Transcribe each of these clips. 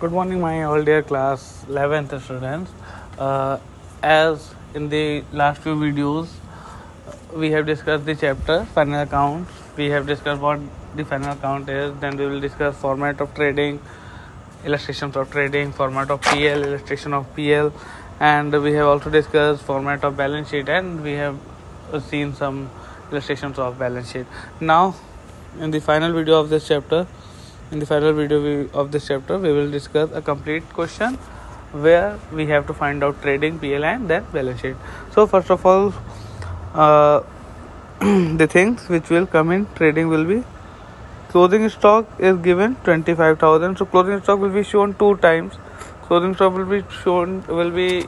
Good morning, my all dear class 11th students. As in the last few videos, we have discussed the chapter final account. We have discussed what the final account is. Then we will discuss format of trading, illustrations of trading, format of PL, illustration of PL, and we have also discussed format of balance sheet, and we have seen some illustrations of balance sheet. Now, in the final video of this chapter, we will discuss a complete question where we have to find out trading, PL, and then balance sheet. So first of all, the things which will come in trading will be closing stock is given 25,000. So closing stock will be shown two times. Closing stock will be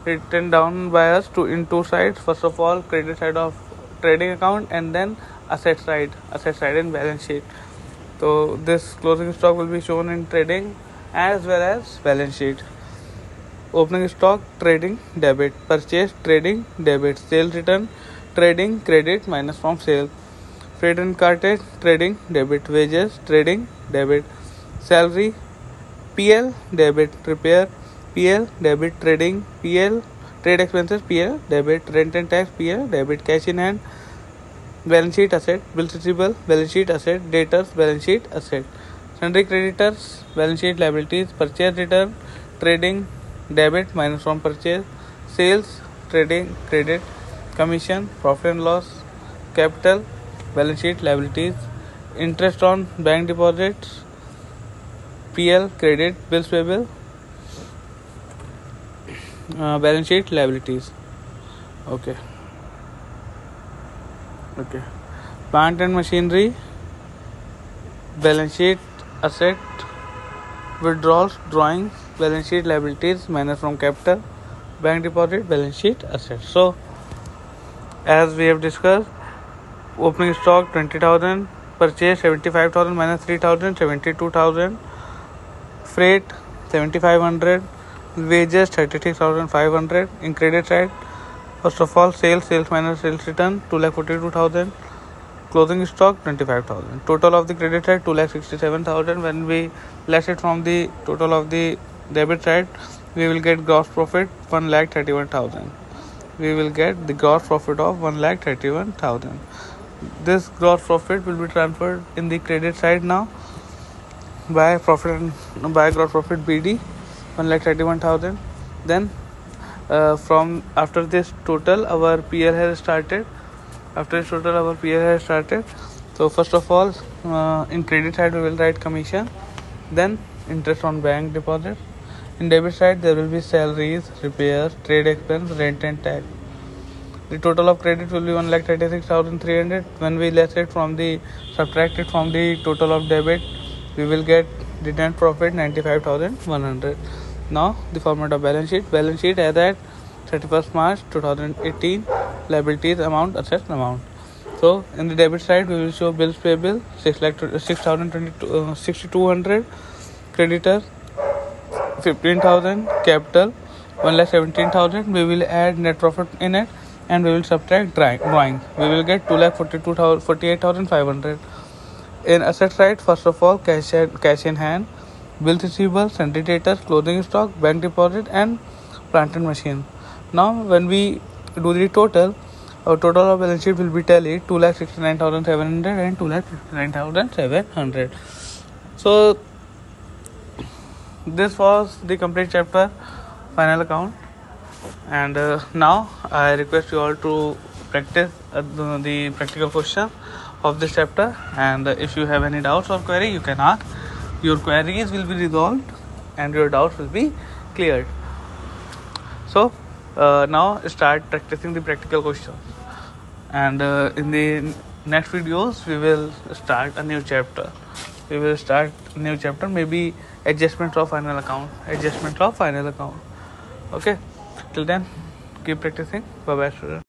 written down by us in two sides. First of all, credit side of trading account, and then asset side in balance sheet. So this closing stock will be shown in trading as well as balance sheet. Opening stock trading debit, purchase trading debit, sales return trading credit minus from sale, freight and cartage trading debit, wages trading debit, salary PL debit, repair PL debit, trading PL, trade expenses PL debit, rent and tax PL debit, cash in hand balance sheet asset, bills receivable balance sheet asset, debtors balance sheet asset, sundry creditors balance sheet liabilities, purchase return trading debit minus from purchase, sales trading credit, commission profit and loss, capital balance sheet liabilities, interest on bank deposits PL credit, bills payable balance sheet liabilities. Okay. Plant and machinery balance sheet asset, withdrawals drawings balance sheet liabilities minus from capital, bank deposit balance sheet asset. So as we have discussed, opening stock 20,000, purchase 75,000 minus 3,000 72,000, freight 7,500, wages 36,500. In credit side, first of all, sales minus sales return 2,42,000, closing stock 25,000. Total of the credit side 2,67,000. When we less it from the total of the debit side, we will get gross profit 1,31,000. We will get the gross profit of 1,31,000. This gross profit will be transferred in the credit side now by gross profit BD 1,31,000. Then from after this total our PL has started. So first of all, in credit side we will write commission, then interest on bank deposit. In debit side there will be salaries, repairs, trade expense, rent and tax. The total of credit will be 1,36,300. When we subtract it from the total of debit, we will get the net profit 95,100. Now the format of balance sheet as at 31st March 2018, liabilities amount, assets amount. So in the debit side we will show bills payable 6,200, creditor 15,000, capital 1,17,000. We will add net profit in it and we will subtract drawing. We will get 2,48,500. In asset side, first of all, cash in hand, bills receivable, sundry debtors, closing stock, bank deposit, and plant and machine. Now, when we do the total, our total of balance sheet will be tallied 2,69,700 and 2,69,700. So, this was the complete chapter, final account. And now I request you all to practice the practical question of this chapter, and if you have any doubts or query you can ask. Your queries will be resolved and your doubts will be cleared. So now start practicing the practical questions, and in the next videos we will start a new chapter. Maybe adjustments of final account. Okay, till then keep practicing. Bye bye, students.